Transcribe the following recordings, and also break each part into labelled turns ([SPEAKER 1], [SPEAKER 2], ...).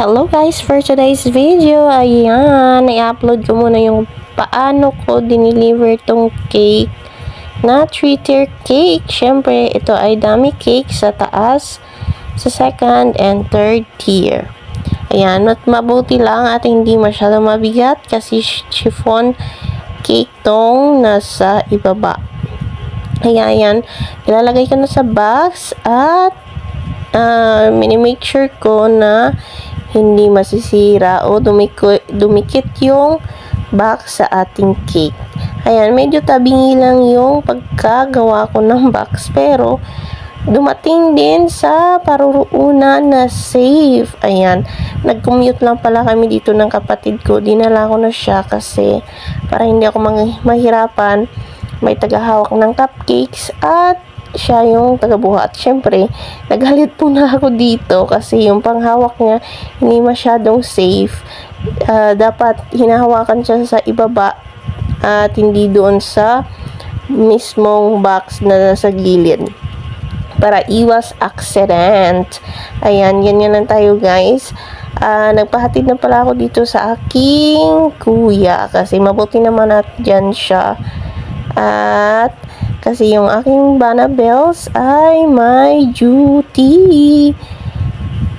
[SPEAKER 1] Hello guys, for today's video, ayan, i-upload ko muna yung paano ko dineliver tong cake na 3-tier cake. Syempre, ito ay dummy cake sa taas, sa second and third tier. Ayan, at mabuti lang at hindi masyadong mabigat kasi chiffon cake tong nasa ibaba. Ayan, ilalagay ko na sa box at mini-make sure ko na hindi masisira o dumikit yung box sa ating cake. Ayan, medyo tabingi lang yung pagkagawa ko ng box pero dumating din sa paruruunan na safe. Ayan, nag-commute lang pala kami dito ng kapatid ko. Dinala ko na siya kasi para hindi ako mahirapan. May tagahawak ng cupcakes at siya yung tagabuhat. Syempre, naghalit po na ako dito kasi yung panghawak niya hindi masyadong safe. Dapat hinahawakan siya sa ibaba at hindi doon sa mismong box na nasa gilid para iwas accident. Ayan, ganyan lang tayo guys. Nagpahatid na pala ako dito sa aking kuya kasi mabuti naman at dyan siya. At kasi yung aking Banabels ay may duty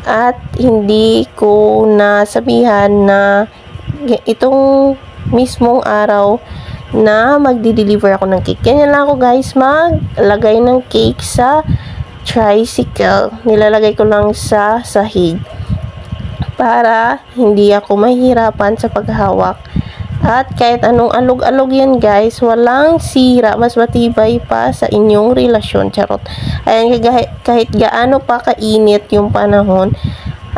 [SPEAKER 1] at hindi ko nasabihan na itong mismong araw na magdi-deliver ako ng cake. Ganyan lang ako guys, maglagay ng cake sa tricycle. Nilalagay ko lang sa sahig para hindi ako mahirapan sa paghawak. At kahit anong alog-alog yan guys, walang sira, mas matibay pa sa inyong relasyon. Charot. Ayan, kahit gaano pa kainit yung panahon,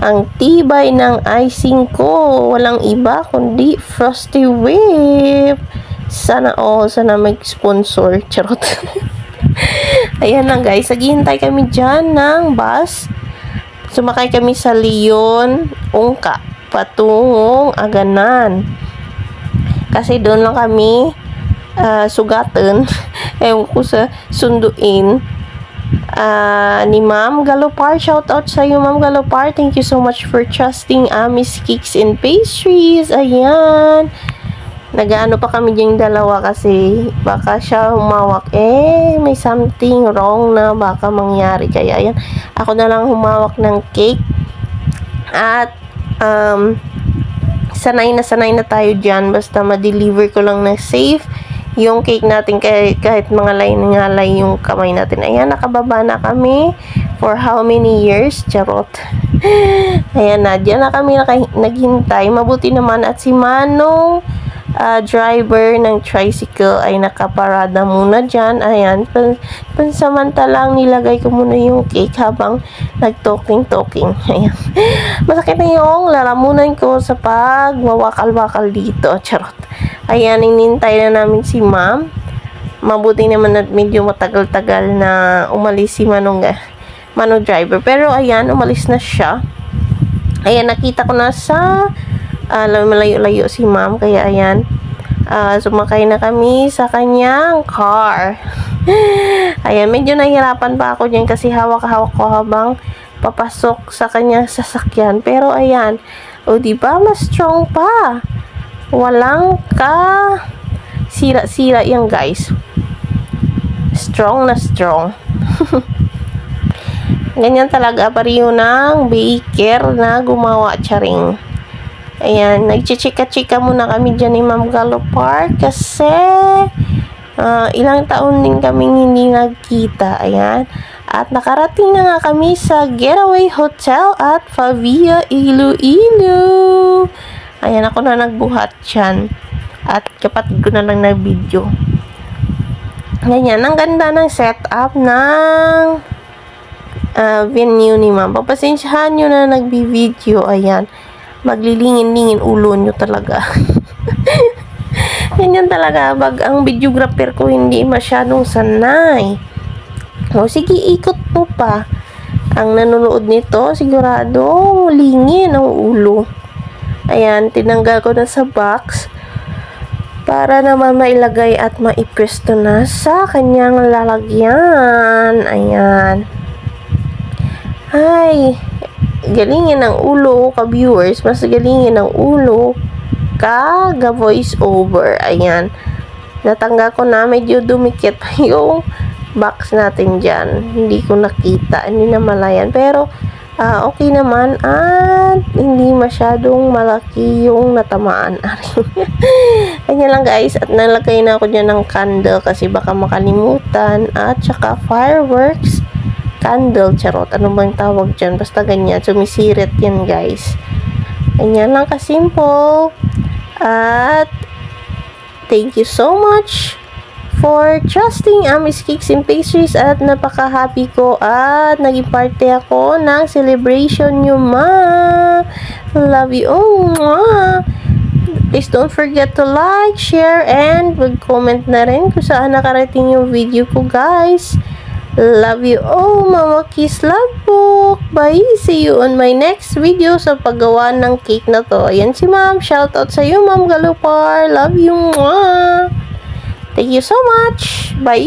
[SPEAKER 1] ang tibay ng icing ko, walang iba kundi Frosty Whip. Sana mag-sponsor. Charot. Ayan lang guys, naghihintay kami dyan ng bus. Sumakay kami sa Leon Ungka patungong Aganan. Kasi doon lang kami sugatan. Ewan ko sa sunduin ni Ma'am Galopar. Shout out sa iyo Ma'am Galopar. Thank you so much for trusting Miss Cakes and Pastries. Ayan. Nagaano pa kami diyang dalawa kasi baka siya humawak. May something wrong na baka mangyari. Kaya ayan, ako na lang humawak ng cake. At sanay na tayo dyan. Basta ma-deliver ko lang na safe yung cake natin kahit mga ngalay yung kamay natin. Ayan, nakababa na kami for how many years? Charot. Ayan na, dyan na kami naghintay. Mabuti naman at si Manong driver ng tricycle ay nakaparada muna dyan. Ayan, pansamantalang nilagay ko muna yung cake habang nag-talking. Ayan. Masakit na yung lalamunan ko sa pagwawakal-wakal dito. Charot. Ayan, inintay na namin si Ma'am. Mabuti naman at medyo matagal-tagal na umalis si Manong driver. Pero ayan, umalis na siya. Ayan, nakita ko na sa malayo-layo si Ma'am. Kaya ayan, sumakay na kami sa kanyang car. Ayan, medyo nahihirapan pa ako dyan kasi hawak-hawak ko habang papasok sa kanyang sasakyan. Pero ayan, diba mas strong pa. Walang sira-sira yan guys. Strong na strong. Ganyan talaga pareho ng baker na gumawa, charing. Ayan, nagchichika-chika muna kami dyan ni Ma'am Galopar kasi ilang taon din kaming hindi nagkita. Ayan. At nakarating na nga kami sa Getaway Hotel at Favia, Iloilo. Ayan, ako na nagbuhat dyan. At kapatid ko na lang nag-video. Ganyan, ang ganda ng setup ng venue ni Ma'am. Papasensyahan nyo na nagbi-video. Ayan. Maglilingin-lingin ulo nyo talaga. Ganyan talaga. Ang videographer ko hindi masyadong sanay. Sige, ikot mo pa. Ang nanonood nito, sigurado lingin ang ulo. Ayan, tinanggal ko na sa box para naman mailagay at maipresto na sa kanyang lalagyan. Ayan. Ay, galingin ng ulo ka viewers, mas galingin ng ulo ka ga voice over. Ayan. Natangga ko na, medyo dumikit yung box natin dyan. Hindi ko nakita, hindi na malayan. Pero, okay naman at hindi masyadong malaki yung natamaan. Ganyan lang guys. At nalagay na ako dyan ng candle kasi baka makalimutan. At saka fireworks candle, charot. Ano bang tawag dyan? Basta ganyan. Sumisirit yan guys. Ganyan lang kasimple. At thank you so much for trusting Amis Cakes and Pastries at napaka-happy ko at naging parte ako ng celebration nyo, ma. Love you. Oh, mwah. Please don't forget to like, share, and mag-comment na rin kung saan nakarating yung video ko, guys. Love you. Oh, Mama Kiss Love Book. Bye. See you on my next video sa paggawa ng cake na to. Ayan si Ma'am. Shoutout sa iyo, Ma'am Galupar. Love you. Mwah. Thank you so much. Bye.